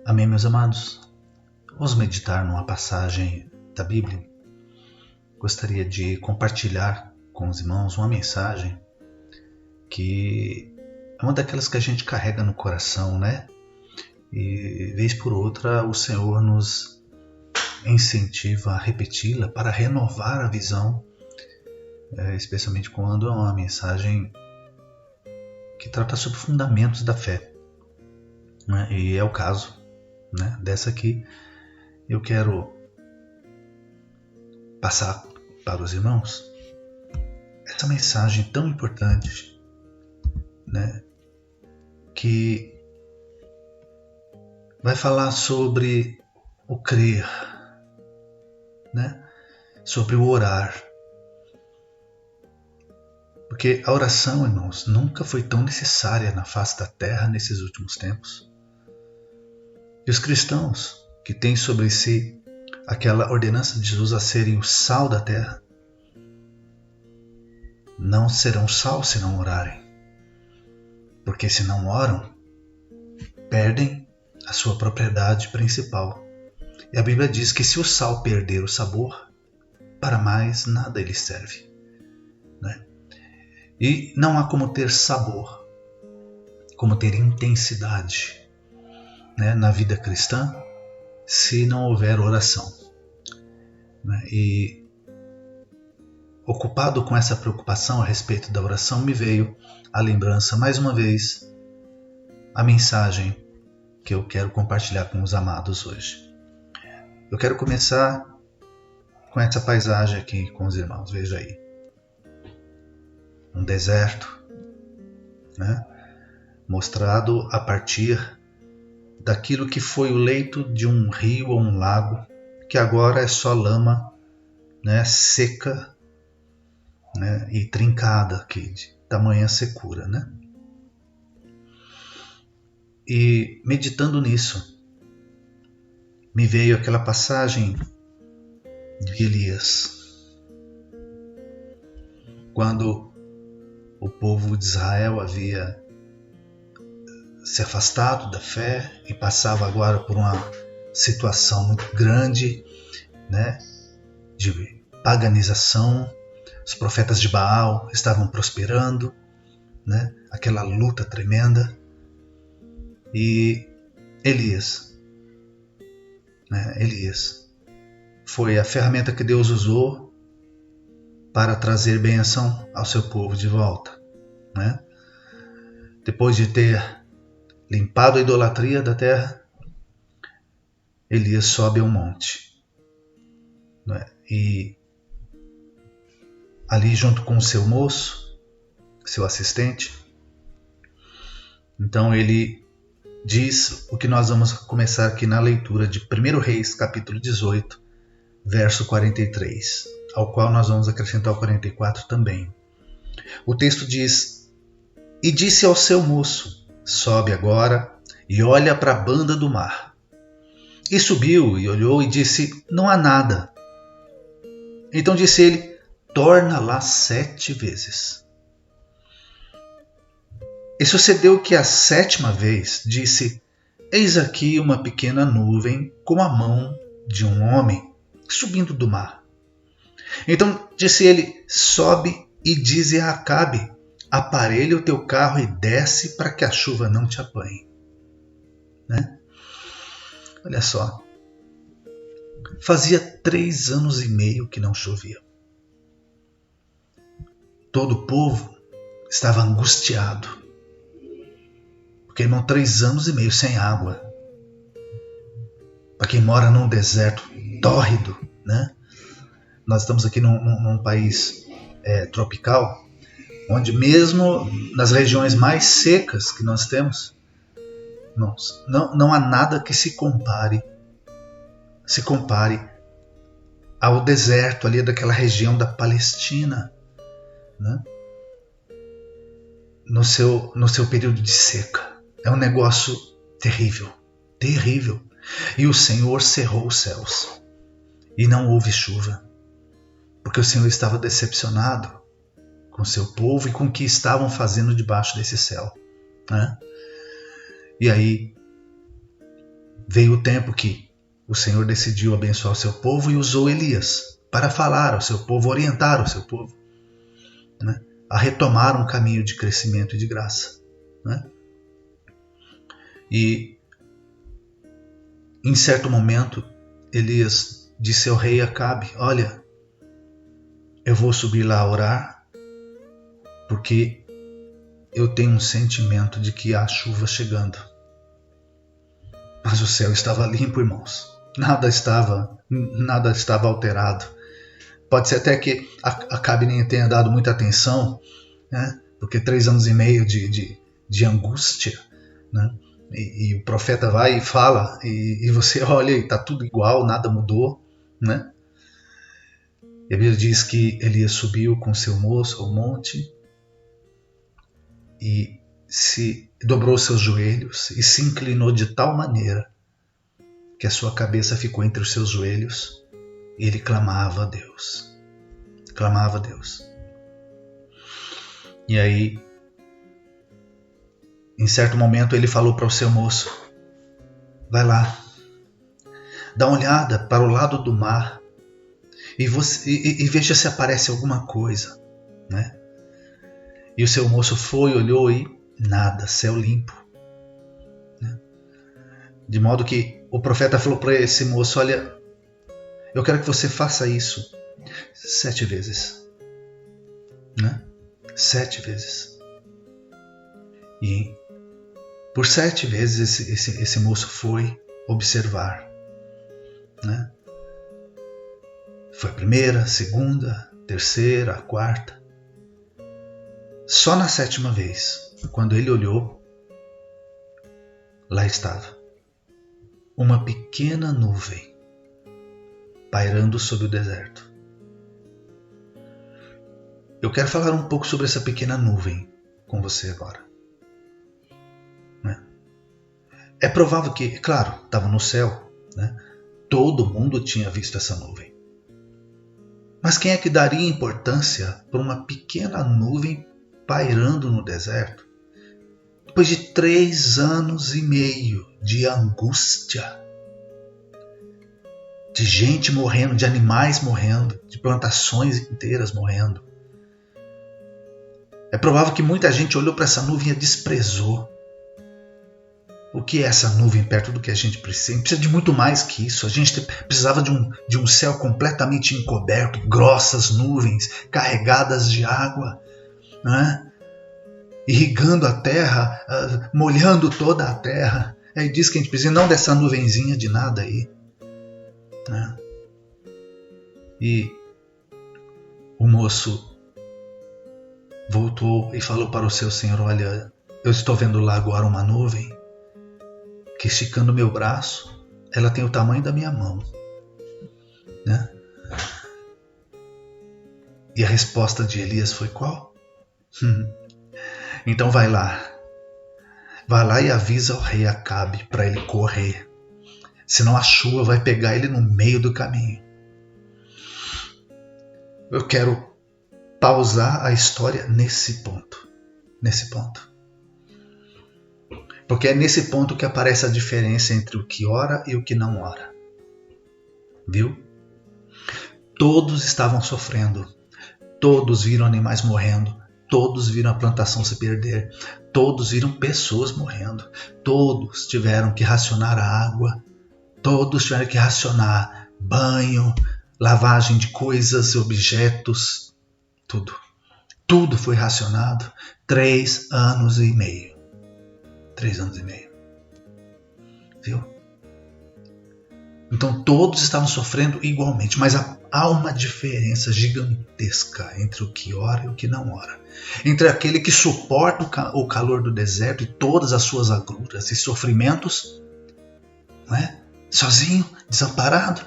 Amém, meus amados? Vamos meditar numa passagem da Bíblia. Gostaria de compartilhar com os irmãos uma mensagem que é uma daquelas que a gente carrega no coração, né? E vez por outra o Senhor nos incentiva a repeti-la para renovar a visão, especialmente quando é uma mensagem que trata sobre fundamentos da fé, né? E é o caso, né, dessa aqui. Eu quero passar para os irmãos essa mensagem tão importante, né, que vai falar sobre o crer, né, sobre o orar. Porque a oração, irmãos, nunca foi tão necessária na face da terra nesses últimos tempos. E os cristãos que têm sobre si aquela ordenança de Jesus a serem o sal da terra, não serão sal se não orarem. Porque se não oram, perdem a sua propriedade principal. E a Bíblia diz que se o sal perder o sabor, para mais nada ele serve, né? E não há como ter sabor, como ter intensidade, né, na vida cristã, se não houver oração, né? E ocupado com essa preocupação a respeito da oração, me veio à lembrança, mais uma vez, a mensagem que eu quero compartilhar com os amados hoje. Eu quero começar com essa paisagem aqui com os irmãos. Veja aí. Um deserto, né, mostrado a partir daquilo que foi o leito de um rio ou um lago, que agora é só lama, né, seca, né, e trincada aqui, de tamanha secura, né? E meditando nisso, me veio aquela passagem de Elias, quando o povo de Israel havia se afastado da fé e passava agora por uma situação muito grande, né, de paganização. Os profetas de Baal estavam prosperando, né, aquela luta tremenda. E Elias foi a ferramenta que Deus usou para trazer bênção ao seu povo de volta, né? Depois de ter limpado a idolatria da terra, Elias sobe ao monte, né? E ali junto com o seu moço, seu assistente, então ele diz o que nós vamos começar aqui na leitura de 1 Reis, capítulo 18, verso 43, ao qual nós vamos acrescentar o 44 também. O texto diz: E disse ao seu moço: Sobe agora e olha para a banda do mar. E subiu e olhou e disse: Não há nada. Então disse ele: Torna lá 7 vezes. E sucedeu que a 7ª vez disse: Eis aqui uma pequena nuvem com a mão de um homem subindo do mar. Então disse ele: Sobe e dize a Acabe: Aparelha o teu carro e desce para que a chuva não te apanhe. Né? Olha só. Fazia 3 anos e meio que não chovia. Todo o povo estava angustiado. Porque, irmão, 3 anos e meio sem água. Para quem mora num deserto tórrido, né? Nós estamos aqui num país tropical, onde mesmo nas regiões mais secas que nós temos, não há nada que se compare ao deserto ali daquela região da Palestina, né? No seu período de seca. É um negócio terrível, terrível. E o Senhor cerrou os céus e não houve chuva, porque o Senhor estava decepcionado com o seu povo e com o que estavam fazendo debaixo desse céu, né? E aí Veio o tempo que o Senhor decidiu abençoar o seu povo e usou Elias para falar ao seu povo, orientar o seu povo, né, a retomar um caminho de crescimento e de graça. Né? E em certo momento, Elias disse ao rei Acabe: olha, eu vou subir lá a orar, porque eu tenho um sentimento de que há chuva chegando. Mas o céu estava limpo, irmãos. Nada estava alterado. Pode ser até que Acabe nem tenha dado muita atenção, né? Porque 3 anos e meio de angústia, né? E o profeta vai e fala, e você olha e está tudo igual, nada mudou, né? E a Bíblia diz que Elias subiu com seu moço ao monte e se dobrou seus joelhos e se inclinou de tal maneira que a sua cabeça ficou entre os seus joelhos e ele clamava a Deus. Clamava a Deus. E aí, em certo momento, ele falou para o seu moço: vai lá, dá uma olhada para o lado do mar e veja se aparece alguma coisa, né? E o seu moço foi, olhou e nada, céu limpo, né? De modo que o profeta falou para esse moço: olha, eu quero que você faça isso 7 vezes, né? 7 vezes. E por 7 vezes esse moço foi observar, né? Foi a primeira, a segunda, a terceira, a quarta. Só na 7ª vez, quando ele olhou, lá estava uma pequena nuvem pairando sobre o deserto. Eu quero falar um pouco sobre essa pequena nuvem com você agora. É provável que, claro, estava no céu, né? Todo mundo tinha visto essa nuvem. Mas quem é que daria importância para uma pequena nuvem pairando no deserto? Depois de 3 anos e meio de angústia, de gente morrendo, de animais morrendo, de plantações inteiras morrendo. É provável que muita gente olhou para essa nuvem e a desprezou. O que é essa nuvem perto do que a gente precisa? A gente precisa de muito mais que isso. A gente precisava de um céu completamente encoberto, grossas nuvens carregadas de água, né? Irrigando a terra, molhando toda a terra. Aí diz que a gente precisa não dessa nuvenzinha de nada aí, né? E o moço voltou e falou para o seu senhor: olha, eu estou vendo lá agora uma nuvem que, esticando meu braço, ela tem o tamanho da minha mão, né? E a resposta de Elias foi qual? Então vai lá e avisa ao rei Acabe para ele correr, senão a chuva vai pegar ele no meio do caminho. Eu quero pausar a história nesse ponto. Porque é nesse ponto que aparece a diferença entre o que ora e o que não ora. Viu? Todos estavam sofrendo. Todos viram animais morrendo. Todos viram a plantação se perder. Todos viram pessoas morrendo. Todos tiveram que racionar a água. Todos tiveram que racionar banho, lavagem de coisas, objetos, tudo. Tudo foi racionado. 3 anos e meio. 3 anos e meio. Viu? Então todos estavam sofrendo igualmente, mas há uma diferença gigantesca entre o que ora e o que não ora. Entre aquele que suporta o calor do deserto e todas as suas agruras e sofrimentos, não é? Sozinho, desamparado,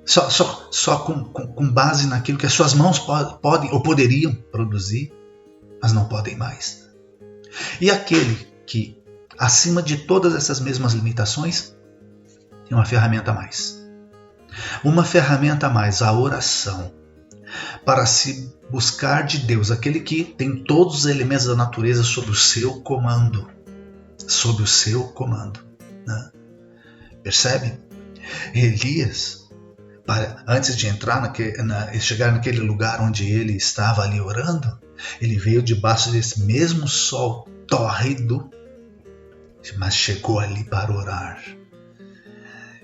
só com base naquilo que as suas mãos podem ou poderiam produzir, mas não podem mais. E aquele que, acima de todas essas mesmas limitações, tem uma ferramenta a mais. Uma ferramenta a mais, a oração, para se buscar de Deus, aquele que tem todos os elementos da natureza sob o seu comando. Sob o seu comando, né? Percebe? Elias, antes de entrar chegar naquele lugar onde ele estava ali orando, ele veio debaixo desse mesmo sol tórrido, mas chegou ali para orar.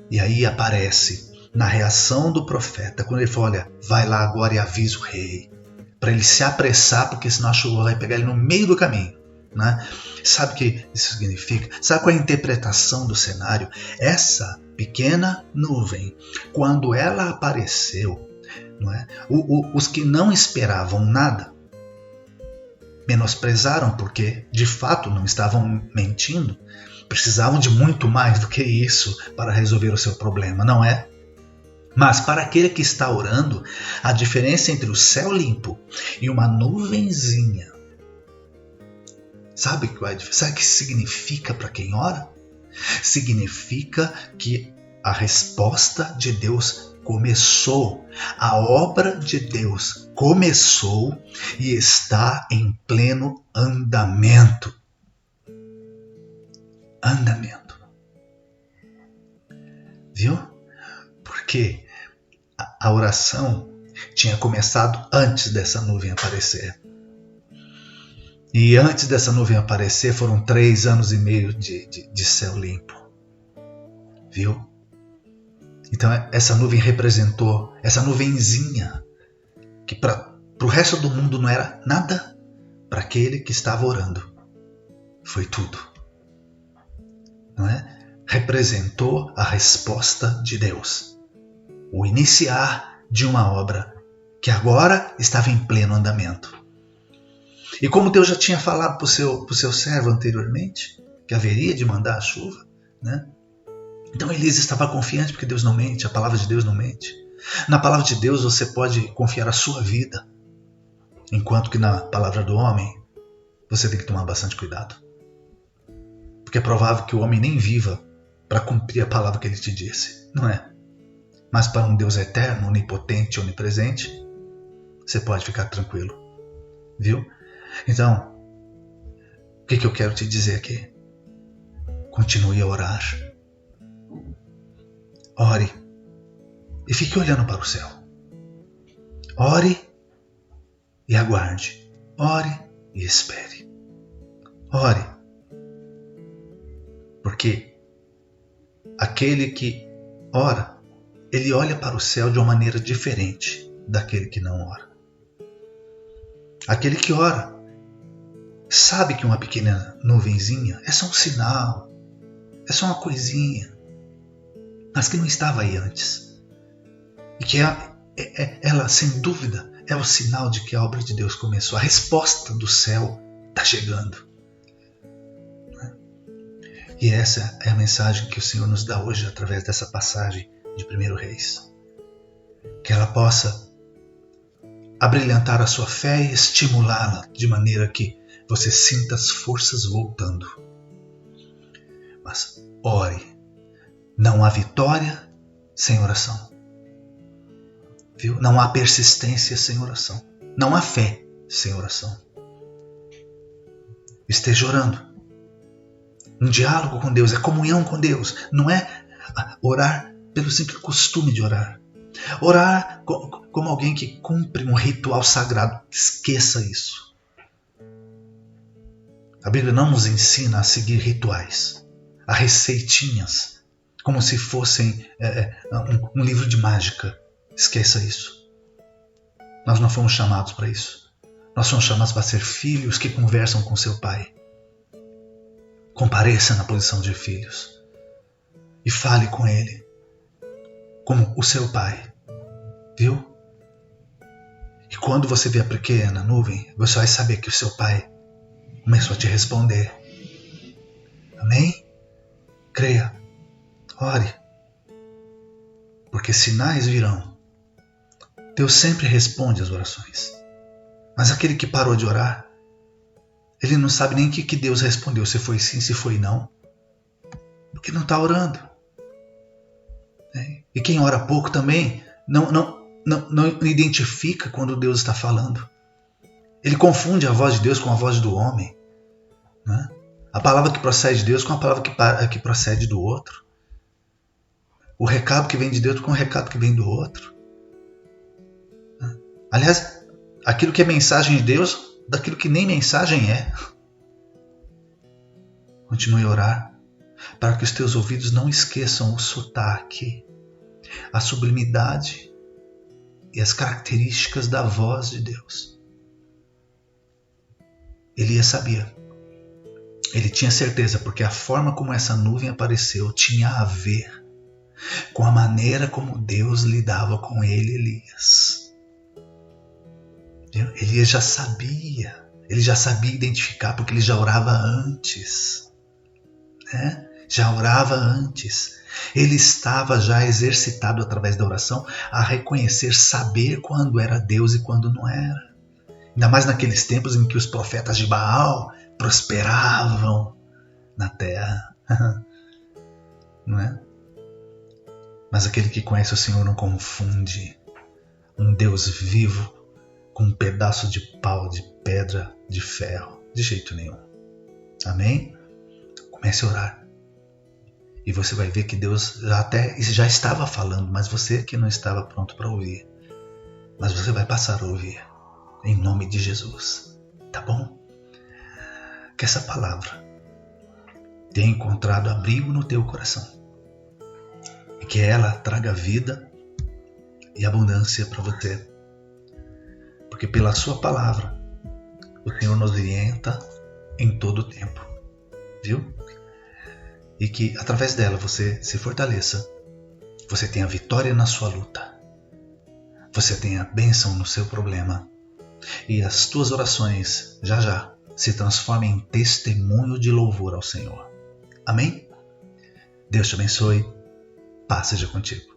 E aí aparece na reação do profeta, quando ele fala, olha, vai lá agora e avisa o rei, para ele se apressar, porque senão a chuva vai pegar ele no meio do caminho. Né? Sabe o que isso significa? Sabe qual é a interpretação do cenário? Essa pequena nuvem, quando ela apareceu, não é? Os que não esperavam nada menosprezaram, porque de fato não estavam mentindo, precisavam de muito mais do que isso para resolver o seu problema, não é? Mas para aquele que está orando, a diferença entre o céu limpo e uma nuvenzinha, sabe o que significa para quem ora? Significa que a resposta de Deus começou, a obra de Deus começou e está em pleno andamento. Andamento. Viu? Porque a oração tinha começado antes dessa nuvem aparecer. E antes dessa nuvem aparecer foram 3 anos e meio de céu limpo. Viu? Então essa nuvem representou, essa nuvenzinha, que para o resto do mundo não era nada, para aquele que estava orando foi tudo. Não é? Representou a resposta de Deus. O iniciar de uma obra que agora estava em pleno andamento. E como Deus já tinha falado para o seu servo anteriormente, que haveria de mandar a chuva, né? Então Elias estava confiante, porque Deus não mente, a palavra de Deus não mente. Na palavra de Deus você pode confiar a sua vida, enquanto que na palavra do homem você tem que tomar bastante cuidado. Porque é provável que o homem nem viva para cumprir a palavra que ele te disse, não é? Mas para um Deus eterno, onipotente, onipresente, você pode ficar tranquilo, viu? Então, o que eu quero te dizer aqui? Continue a orar. Ore e fique olhando para o céu. Ore e aguarde. Ore e espere. Ore. Porque aquele que ora, ele olha para o céu de uma maneira diferente daquele que não ora. Aquele que ora sabe que uma pequena nuvenzinha é só um sinal, é só uma coisinha, mas que não estava aí antes. E que ela, sem dúvida, é o sinal de que a obra de Deus começou. A resposta do céu está chegando. E essa é a mensagem que o Senhor nos dá hoje através dessa passagem de 1 Reis. Que ela possa abrilhantar a sua fé e estimulá-la de maneira que você sinta as forças voltando. Mas ore. Não há vitória sem oração. Viu? Não há persistência sem oração. Não há fé sem oração. Esteja orando. Um diálogo com Deus, é comunhão com Deus. Não é orar pelo simples costume de orar. Orar como alguém que cumpre um ritual sagrado. Esqueça isso. A Bíblia não nos ensina a seguir rituais, a receitinhas, como se fossem um livro de mágica. Esqueça isso. Nós não fomos chamados para isso. Nós somos chamados para ser filhos que conversam com seu pai. Compareça na posição de filhos e fale com ele como o seu pai. Viu? E quando você vê a pequena nuvem, você vai saber que o seu pai começou a te responder. Amém? Creia. Ore. Porque sinais virão. Deus sempre responde às orações. Mas aquele que parou de orar, ele não sabe nem o que Deus respondeu. Se foi sim, se foi não. Porque não está orando. E quem ora pouco também não identifica quando Deus está falando. Ele confunde a voz de Deus com a voz do homem. Né? A palavra que procede de Deus com a palavra que procede do outro. o recado que vem de Deus com o recado que vem do outro. Aliás, aquilo que é mensagem de Deus, daquilo que nem mensagem é. Continue a orar para que os teus ouvidos não esqueçam o sotaque, a sublimidade e as características da voz de Deus. Elias sabia. Ele tinha certeza, porque a forma como essa nuvem apareceu tinha a ver com a maneira como Deus lidava com ele, Elias. Elias já sabia. Ele já sabia identificar, porque ele já orava antes. Né? Já orava antes. Ele estava já exercitado através da oração a reconhecer, saber quando era Deus e quando não era. Ainda mais naqueles tempos em que os profetas de Baal prosperavam na terra. Não é? Mas aquele que conhece o Senhor não confunde um Deus vivo com um pedaço de pau, de pedra, de ferro. De jeito nenhum. Amém? Comece a orar. E você vai ver que Deus já estava falando, mas você que não estava pronto para ouvir. Mas você vai passar a ouvir. Em nome de Jesus. Tá bom? Que essa palavra tenha encontrado abrigo no teu coração. E que ela traga vida e abundância para você. Porque pela sua palavra, o Senhor nos orienta em todo o tempo. Viu? E que através dela você se fortaleça. Você tenha vitória na sua luta. Você tenha bênção no seu problema. E as tuas orações, já, se transformem em testemunho de louvor ao Senhor. Amém? Deus te abençoe. Paz seja contigo.